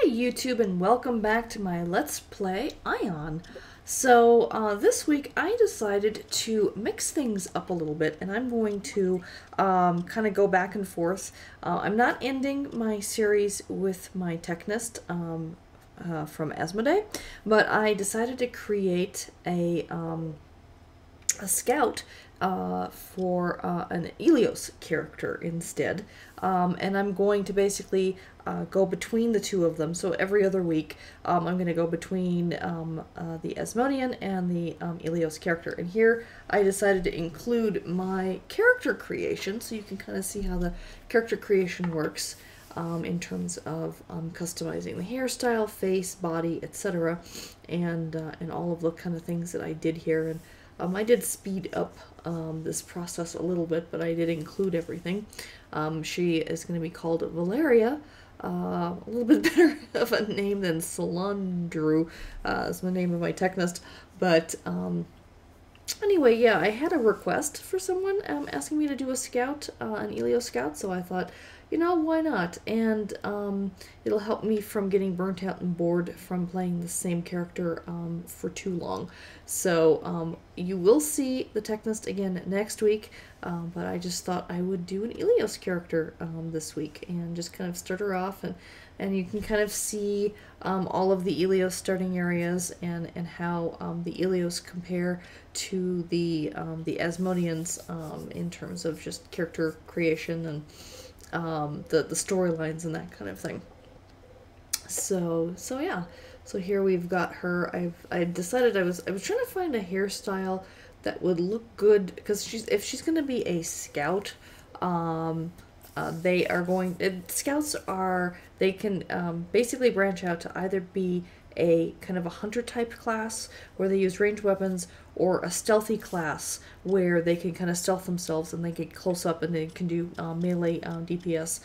YouTube, and welcome back to my Let's Play Aion. So this week I decided to mix things up a little bit, and I'm going to kind of go back and forth. I'm not ending my series with my Technist from Asmodee, but I decided to create a scout for an Elyos character instead, and I'm going to basically go between the two of them. So every other week I'm going to go between the Asmodian and the Elyos character, and here I decided to include my character creation so you can kind of see how the character creation works in terms of customizing the hairstyle, face, body, etc., and all of the kind of things that I did here. And I did speed up this process a little bit, but I did include everything. She is going to be called Valeria, a little bit better of a name than Salandru, is the name of my Technist. But anyway, yeah, I had a request for someone asking me to do a scout, an Elyos Scout, so I thought, you know, why not? And it'll help me from getting burnt out and bored from playing the same character for too long. So you will see the Technist again next week, but I just thought I would do an Elyos character this week and just kind of start her off, and you can kind of see all of the Elyos starting areas and how the Elyos compare to the Asmodians in terms of just character creation and the storylines and that kind of thing. So yeah. So here we've got her. I decided I was trying to find a hairstyle that would look good, because if she's going to be a scout, they can basically branch out to either be a kind of a hunter type class where they use ranged weapons, or a stealthy class where they can kind of stealth themselves and they get close up and they can do melee DPS,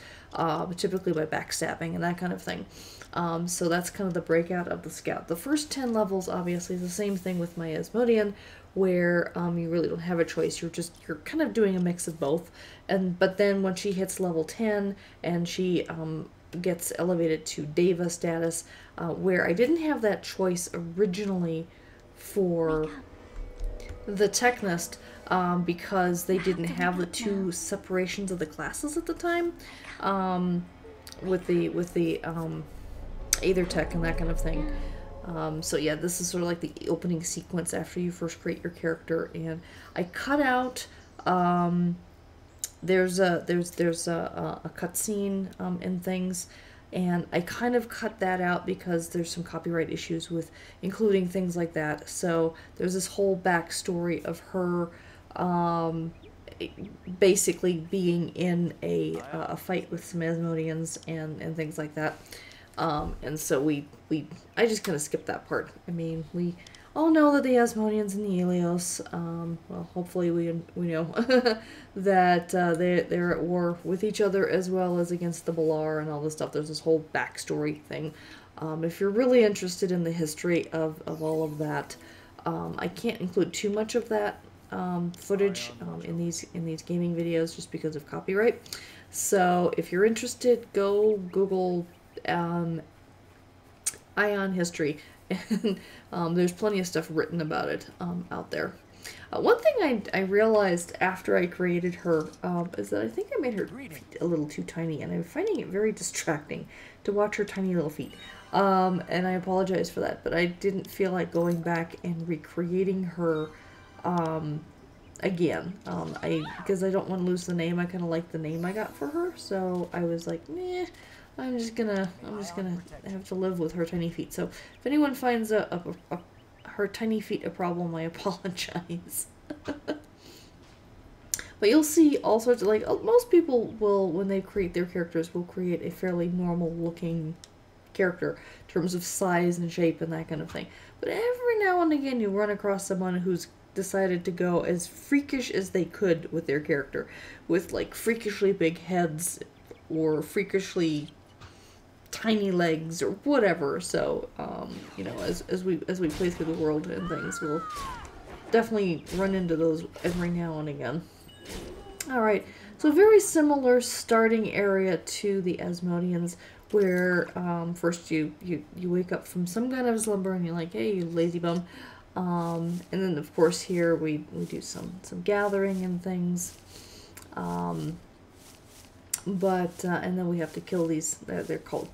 typically by backstabbing and that kind of thing. So that's kind of the breakout of the scout. The first 10 levels obviously is the same thing with my Asmodian, where you really don't have a choice. You're kind of doing a mix of both. But then when she hits level 10 and she gets elevated to Deva status, where I didn't have that choice originally for the Technist, because they didn't have the two separations of the classes at the time, with the Aether Tech and that kind of thing. So yeah, this is sort of like the opening sequence after you first create your character, and I cut out there's a cutscene and things, and I kind of cut that out because there's some copyright issues with including things like that. So there's this whole backstory of her basically being in a fight with some Asmodians and things like that. And so I just kind of skipped that part. I mean, we all know that the Asmodians and the Elyos, well, hopefully we know that they're at war with each other as well as against the Balar and all this stuff. There's this whole backstory thing. If you're really interested in the history of all of that, I can't include too much of that footage in these gaming videos just because of copyright. So if you're interested, go Google Aion history, and there's plenty of stuff written about it out there. One thing I realized after I created her is that I think I made her feet a little too tiny, and I'm finding it very distracting to watch her tiny little feet. And I apologize for that, but I didn't feel like going back and recreating her again, because I don't want to lose the name. I kind of like the name I got for her, so I was like, meh. I'm just gonna have to live with her tiny feet. So if anyone finds her tiny feet a problem, I apologize. But you'll see all sorts of, like, most people will, when they create their characters, will create a fairly normal looking character in terms of size and shape and that kind of thing. But every now and again you run across someone who's decided to go as freakish as they could with their character, with like freakishly big heads or freakishly tiny legs or whatever. So you know, as we play through the world and things, we'll definitely run into those every now and again. All right, so very similar starting area to the Asmodians, where first you wake up from some kind of slumber and you're like, hey, you lazy bum. And then of course here we do some gathering and things. And then we have to kill these, they're called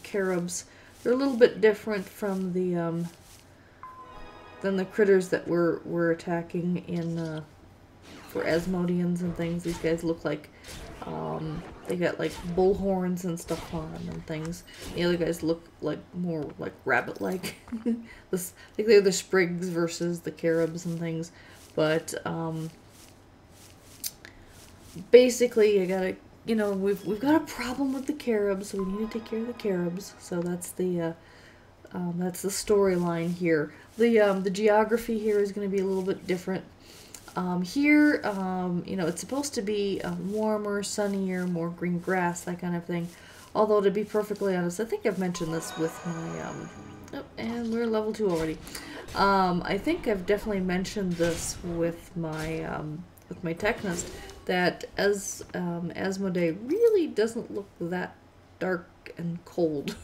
caribs. They're a little bit different from the than the critters that we're attacking in for Asmodians and things. These guys look like they got like bull horns and stuff on them and things. The other guys look like more like rabbit-like. I think they're the sprigs versus the caribs and things. But basically, you gotta, you know, we've got a problem with the caribs, so we need to take care of the caribs. So that's the storyline here. The geography here is going to be a little bit different. Here, you know, it's supposed to be warmer, sunnier, more green grass, that kind of thing. Although, to be perfectly honest, I think I've mentioned this with my, oh, and we're level 2 already. I think I've definitely mentioned this with my Technist, that Asmodee really doesn't look that dark and cold.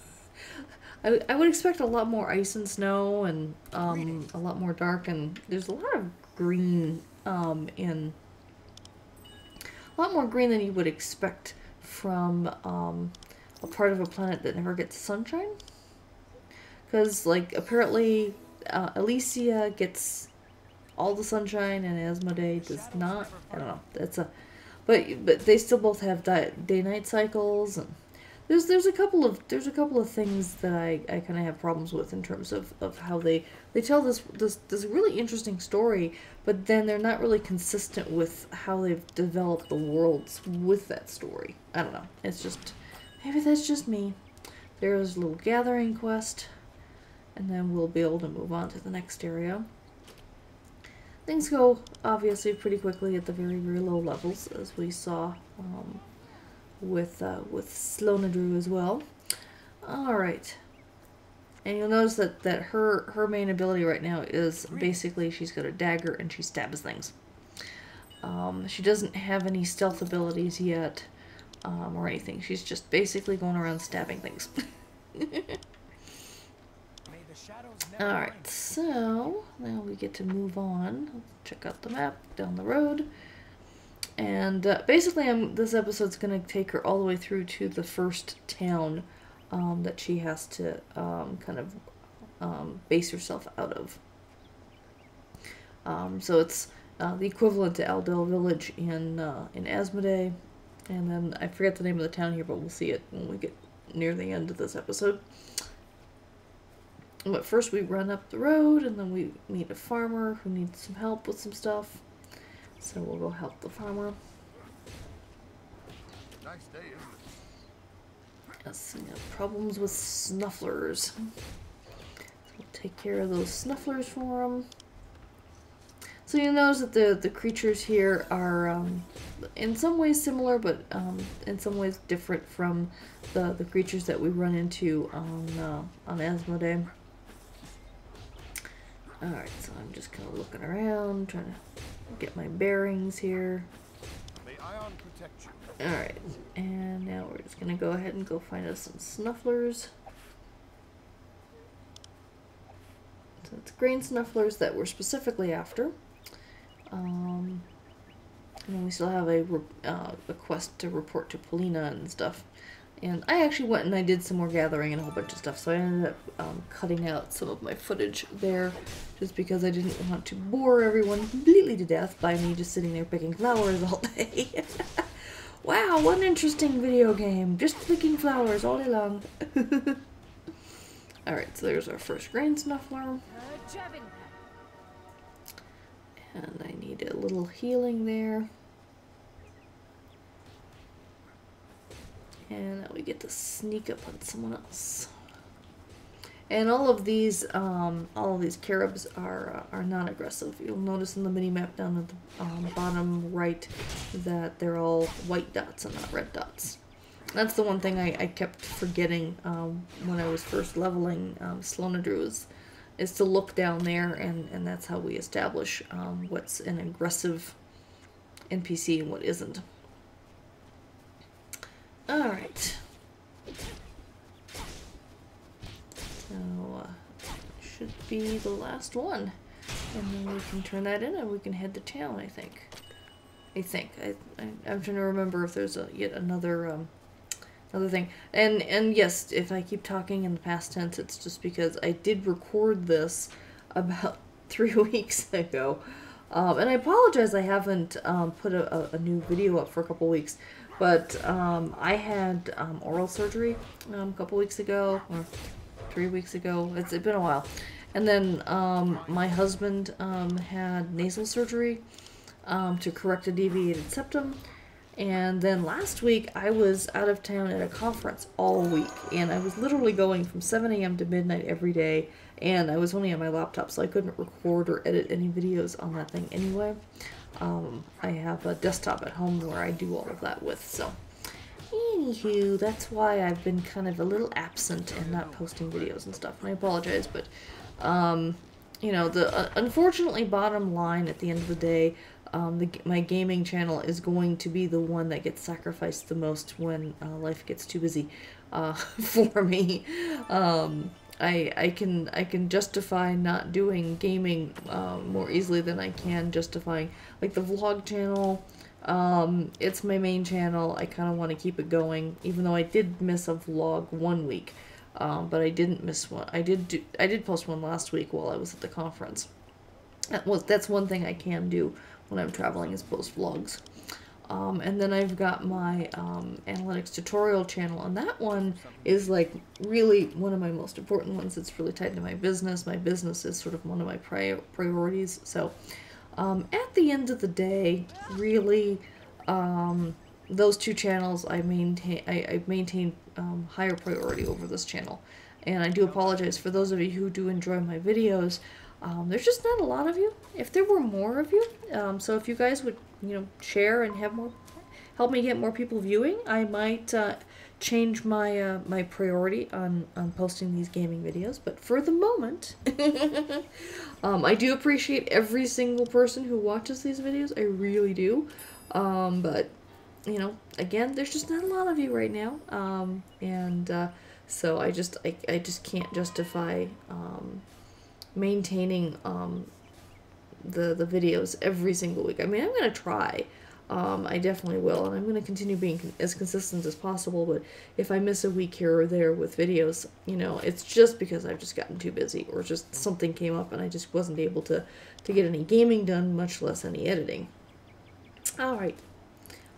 I would expect a lot more ice and snow and a lot more dark, and there's a lot of green a lot more green than you would expect from a part of a planet that never gets sunshine. Because, like, apparently Elysia gets all the sunshine and Asmodee does not. I don't know. That's a, but they still both have day-night cycles, and there's a couple of things that I kind of have problems with in terms of how they tell this really interesting story, but then they're not really consistent with how they've developed the worlds with that story. I don't know. It's just, maybe that's just me. There's a little gathering quest, and then we'll be able to move on to the next area. Things go obviously pretty quickly at the very, very low levels, as we saw with Slonadru as well. Alright. And you'll notice that her main ability right now is basically she's got a dagger and she stabs things. She doesn't have any stealth abilities yet, or anything. She's just basically going around stabbing things. Alright, so now we get to move on. Check out the map down the road. And basically this episode's going to take her all the way through to the first town that she has to kind of base herself out of. So it's the equivalent to Aldel Village in Asmodee. And then I forget the name of the town here, but we'll see it when we get near the end of this episode. But first we run up the road, and then we meet a farmer who needs some help with some stuff. So we'll go help the farmer. Nice day, isn't it? Yes, we got problems with snufflers. So we'll take care of those snufflers for him. So you'll notice that the creatures here are in some ways similar, but in some ways different from the creatures that we run into on Asmodee. Alright, so I'm just kind of looking around, trying to get my bearings here. May Aion protect you. Alright, and now we're just going to go ahead and go find us some snufflers. So it's green snufflers that we're specifically after. And then we still have a quest to report to Polina and stuff. And I actually went and I did some more gathering and a whole bunch of stuff, so I ended up cutting out some of my footage there, just because I didn't want to bore everyone completely to death by me just sitting there picking flowers all day. Wow, what an interesting video game. Just picking flowers all day long. Alright, so there's our first grain snuffler. And I need a little healing there. And now we get to sneak up on someone else. And all of these caribs are non-aggressive. You'll notice in the mini-map down at the bottom right that they're all white dots and not red dots. That's the one thing I kept forgetting when I was first leveling Slonadru is to look down there, and that's how we establish what's an aggressive NPC and what isn't. Alright. So, should be the last one. And then we can turn that in and we can head to town, I think. I'm trying to remember if there's yet another thing. And yes, if I keep talking in the past tense, it's just because I did record this about 3 weeks ago. And I apologize I haven't put a new video up for a couple weeks. But I had oral surgery a couple weeks ago, or 3 weeks ago. It's been a while. And then my husband had nasal surgery to correct a deviated septum. And then last week I was out of town at a conference all week. And I was literally going from 7 a.m. to midnight every day. And I was only on my laptop, so I couldn't record or edit any videos on that thing anyway. I have a desktop at home where I do all of that with, so. Anywho, that's why I've been kind of a little absent and not posting videos and stuff. And I apologize, but, you know, the unfortunately bottom line at the end of the day, my gaming channel is going to be the one that gets sacrificed the most when life gets too busy for me. I can justify not doing gaming more easily than I can justifying, like, the vlog channel. It's my main channel. I kind of want to keep it going, even though I did miss a vlog 1 week, but I didn't miss one. I did post one last week while I was at the conference. That's one thing I can do when I'm traveling, is post vlogs. And then I've got my analytics tutorial channel, and that one is like really one of my most important ones. It's really tied to my business. My business is sort of one of my priorities. So at the end of the day, really, those two channels I maintain higher priority over this channel. And I do apologize for those of you who do enjoy my videos. There's just not a lot of you. If there were more of you, so if you guys would, you know, share and have more, help me get more people viewing, I might change my my priority on posting these gaming videos. But for the moment, I do appreciate every single person who watches these videos. I really do. But you know, again, there's just not a lot of you right now, so I just can't justify maintaining the videos every single week. I mean, I'm going to try. I definitely will, and I'm going to continue being as consistent as possible, but if I miss a week here or there with videos, you know, it's just because I've just gotten too busy, or just something came up and I just wasn't able to get any gaming done, much less any editing. Alright,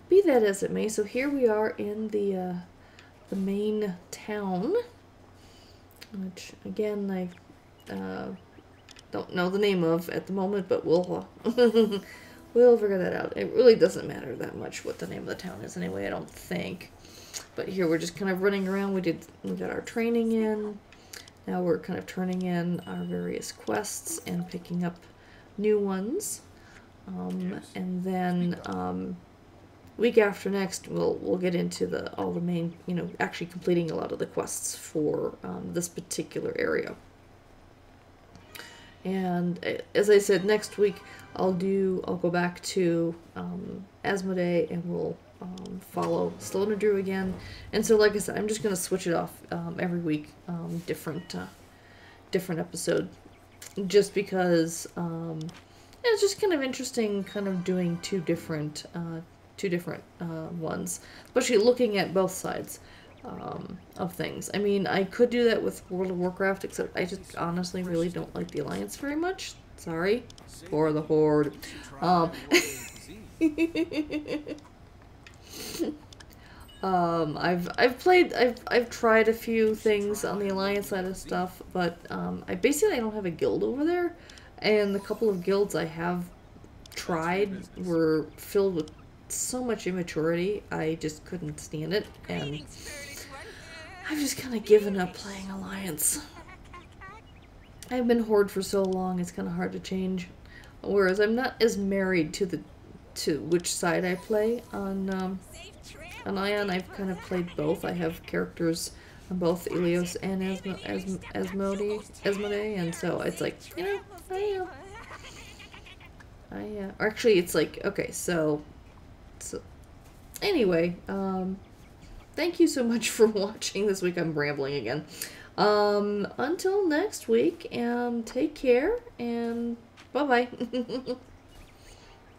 be that as it may, so here we are in the main town, which, again, I don't know the name of at the moment, but we'll we'll figure that out. It really doesn't matter that much what the name of the town is anyway, I don't think. But here we're just kind of running around. We got our training in. Now we're kind of turning in our various quests and picking up new ones. And then week after next, we'll get into all the main, you know, actually completing a lot of the quests for this particular area. And as I said, next week I'll go back to Asmodee, and we'll follow Sloan and Drew again. And so, like I said, I'm just gonna switch it off every week, different episode, just because it's just kind of interesting, kind of doing two different ones, especially looking at both sides of things. I mean, I could do that with World of Warcraft, except I just honestly really don't like the Alliance very much. Sorry for the Horde. I've tried a few things on the Alliance side of stuff, but I don't have a guild over there, and the couple of guilds I have tried were filled with so much immaturity. I just couldn't stand it, and I've just kind of given up playing Alliance. I've been Horde for so long, it's kind of hard to change. Whereas I'm not as married to which side I play on Aion. I've kind of played both. I have characters on both Elyos and Asmodee, and so it's like, you know, or actually it's like, okay, so anyway, thank you so much for watching this week. I'm rambling again. Until next week, take care, and bye-bye.